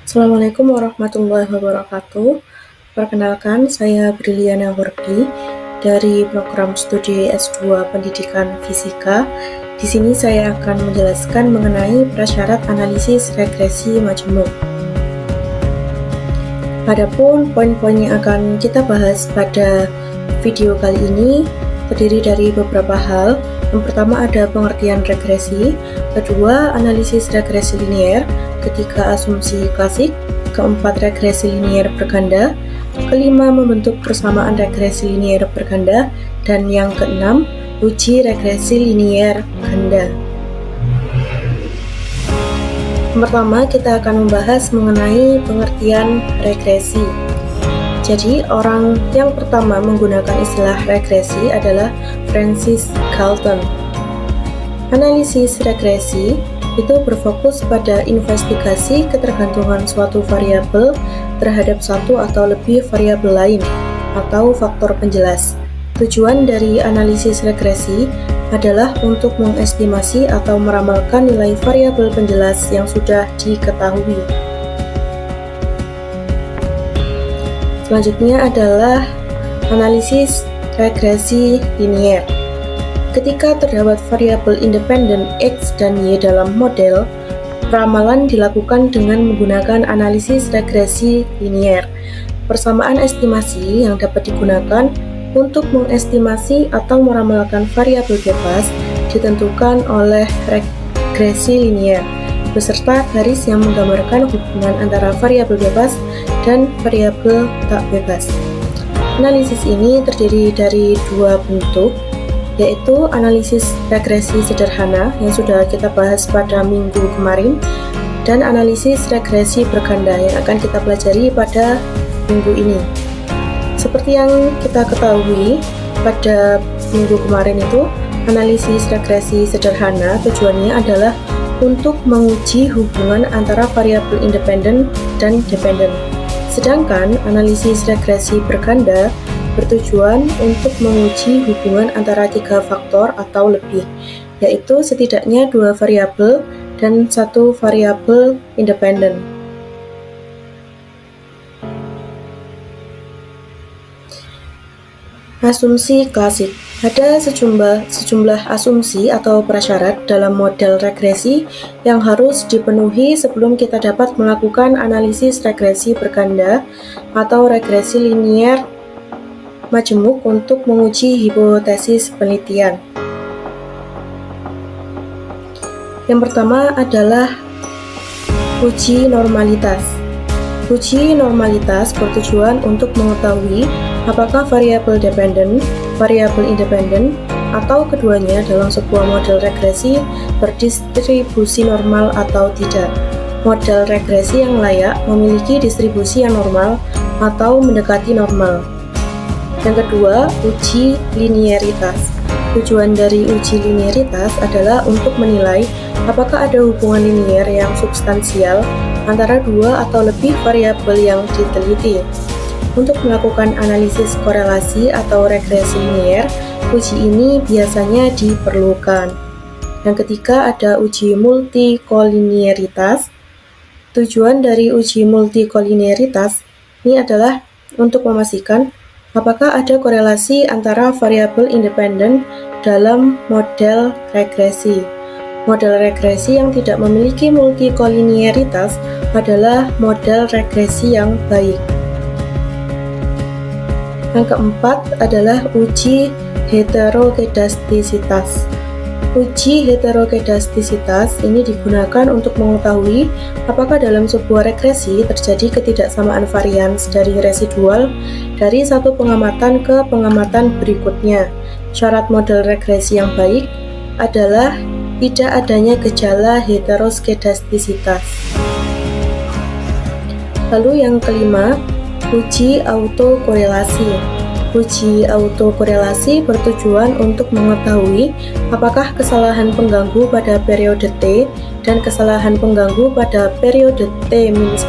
Assalamualaikum warahmatullahi wabarakatuh. Perkenalkan, saya Briliana Wardi dari program studi S2 Pendidikan Fisika. Di sini saya akan menjelaskan mengenai prasyarat analisis regresi majemuk. Adapun poin-poin yang akan kita bahas pada video kali ini terdiri dari beberapa hal. Yang pertama ada pengertian regresi, kedua analisis regresi linier, ketiga asumsi klasik, keempat regresi linier berganda, kelima membentuk persamaan regresi linier berganda, dan yang keenam uji regresi linier ganda. Pertama, kita akan membahas mengenai pengertian regresi. Jadi, orang yang pertama menggunakan istilah regresi adalah Francis Galton. Analisis regresi itu berfokus pada investigasi ketergantungan suatu variabel terhadap satu atau lebih variabel lain atau faktor penjelas. Tujuan dari analisis regresi adalah untuk mengestimasi atau meramalkan nilai variabel penjelas yang sudah diketahui. Selanjutnya adalah analisis regresi linier. Ketika terdapat variabel independen X dan Y dalam model, peramalan dilakukan dengan menggunakan analisis regresi linier. Persamaan estimasi yang dapat digunakan untuk mengestimasi atau meramalkan variabel bebas ditentukan oleh regresi linier, beserta garis yang menggambarkan hubungan antara variabel bebas dan variabel tak bebas. Analisis ini terdiri dari dua bentuk, yaitu analisis regresi sederhana yang sudah kita bahas pada minggu kemarin, dan analisis regresi berganda yang akan kita pelajari pada minggu ini. Seperti yang kita ketahui pada minggu kemarin itu, analisis regresi sederhana tujuannya adalah untuk menguji hubungan antara variabel independen dan dependen. Sedangkan analisis regresi berganda bertujuan untuk menguji hubungan antara tiga faktor atau lebih, yaitu setidaknya dua variabel dan satu variabel independen. Asumsi klasik. Ada sejumlah asumsi atau prasyarat dalam model regresi yang harus dipenuhi sebelum kita dapat melakukan analisis regresi berganda atau regresi linier majemuk untuk menguji hipotesis penelitian. Yang pertama adalah uji normalitas. Uji normalitas bertujuan untuk mengetahui apakah variabel dependen, variabel independen, atau keduanya dalam sebuah model regresi berdistribusi normal atau tidak. Model regresi yang layak memiliki distribusi yang normal atau mendekati normal. Yang kedua, uji linearitas. Tujuan dari uji linearitas adalah untuk menilai apakah ada hubungan linier yang substansial antara dua atau lebih variabel yang diteliti. Untuk melakukan analisis korelasi atau regresi linier, uji ini biasanya diperlukan. Yang ketiga ada uji multikolinearitas. Tujuan dari uji multikolinearitas ini adalah untuk memastikan apakah ada korelasi antara variabel independen dalam model regresi. Model regresi yang tidak memiliki multikolinearitas adalah model regresi yang baik. Yang keempat adalah uji heterokedastisitas. Uji heterokedastisitas ini digunakan untuk mengetahui apakah dalam sebuah regresi terjadi ketidaksamaan varians dari residual dari satu pengamatan ke pengamatan berikutnya. Syarat model regresi yang baik adalah tidak adanya gejala heteroskedastisitas. Lalu yang kelima, uji autokorelasi. Uji autokorelasi bertujuan untuk mengetahui apakah kesalahan pengganggu pada periode T dan kesalahan pengganggu pada periode T-1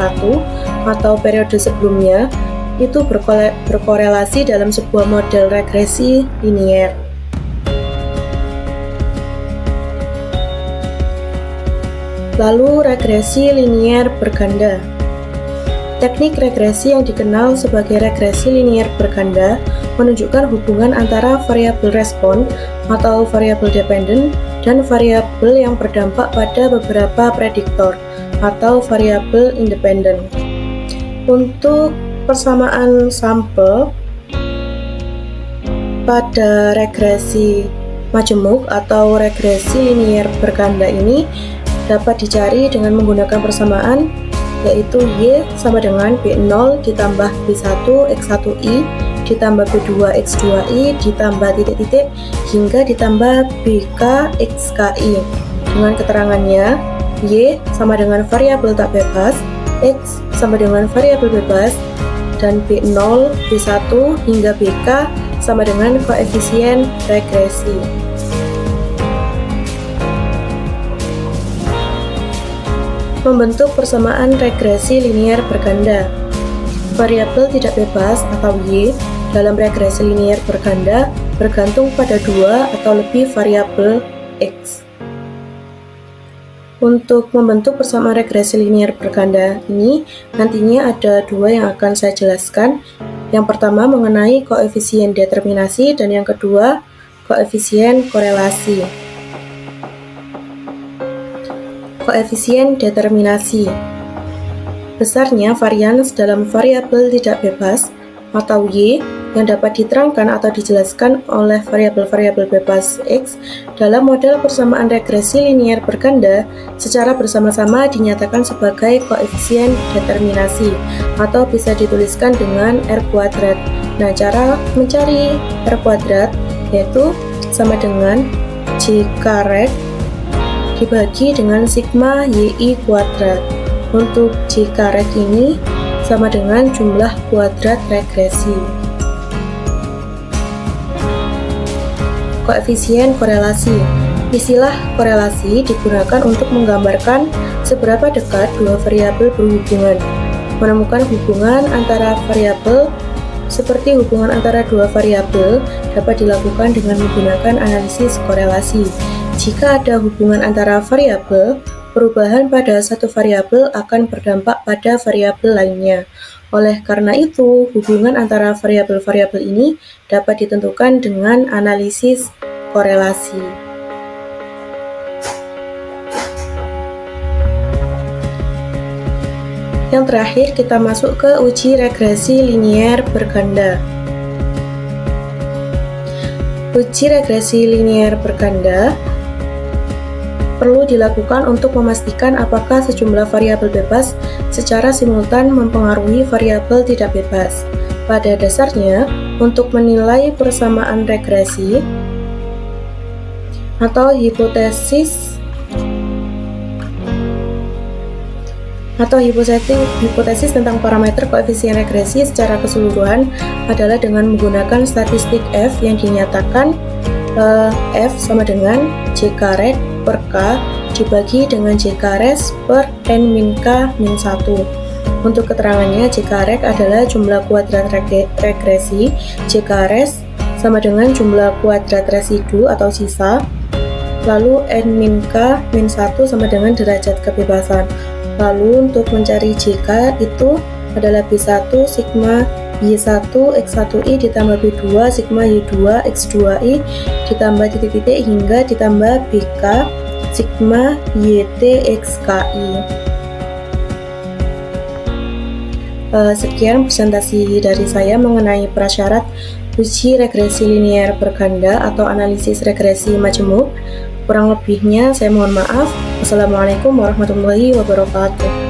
atau periode sebelumnya itu berkorelasi dalam sebuah model regresi linier. Lalu regresi linier berganda. Teknik regresi yang dikenal sebagai regresi linier berganda menunjukkan hubungan antara variabel respon atau variabel dependen dan variabel yang berdampak pada beberapa prediktor atau variabel independen. Untuk persamaan sampel pada regresi majemuk atau regresi linier berganda ini dapat dicari dengan menggunakan persamaan, yaitu Y sama dengan B0 ditambah B1 X1I ditambah B2 X2I ditambah titik-titik hingga ditambah BK XKI. Dengan keterangannya, Y sama dengan variabel tak bebas, X sama dengan variabel bebas, dan B0, B1 hingga BK sama dengan koefisien regresi. Membentuk persamaan regresi linier berganda. Variabel tidak bebas atau Y dalam regresi linier berganda bergantung pada dua atau lebih variabel X. Untuk membentuk persamaan regresi linier berganda ini, nantinya ada dua yang akan saya jelaskan. Yang pertama mengenai koefisien determinasi dan yang kedua koefisien korelasi. Koefisien determinasi. Besarnya varians dalam variabel tidak bebas atau Y yang dapat diterangkan atau dijelaskan oleh variabel-variabel bebas X dalam model persamaan regresi linier berganda secara bersama-sama dinyatakan sebagai koefisien determinasi atau bisa dituliskan dengan R kuadrat. Nah, cara mencari R kuadrat yaitu sama dengan JK dibagi dengan sigma YI kuadrat. Untuk JK rek ini sama dengan jumlah kuadrat regresi. Koefisien korelasi. Istilah korelasi digunakan untuk menggambarkan seberapa dekat dua variabel berhubungan. Menemukan hubungan antara variabel seperti hubungan antara dua variabel dapat dilakukan dengan menggunakan analisis korelasi. Jika ada hubungan antara variabel, perubahan pada satu variabel akan berdampak pada variabel lainnya. Oleh karena itu, hubungan antara variabel-variabel ini dapat ditentukan dengan analisis korelasi. Yang terakhir, kita masuk ke uji regresi linier berganda. Uji regresi linier berganda perlu dilakukan untuk memastikan apakah sejumlah variabel bebas secara simultan mempengaruhi variabel tidak bebas. Pada dasarnya, untuk menilai persamaan regresi atau hipotesis tentang parameter koefisien regresi secara keseluruhan adalah dengan menggunakan statistik F yang dinyatakan F sama dengan JK rek per K dibagi dengan JK res per N min K min 1. Untuk keterangannya, JK rek adalah jumlah kuadrat regresi, JK res sama dengan jumlah kuadrat residu atau sisa, lalu N min K min 1 sama dengan derajat kebebasan. Lalu untuk mencari JK itu adalah B1 sigma Y1 X1I ditambah B2 sigma Y2 X2I ditambah titik-titik hingga ditambah BK sigma YT XKI. Sekian presentasi dari saya mengenai prasyarat uji regresi linier berganda atau analisis regresi majemuk. Kurang lebihnya saya mohon maaf. Wassalamualaikum warahmatullahi wabarakatuh.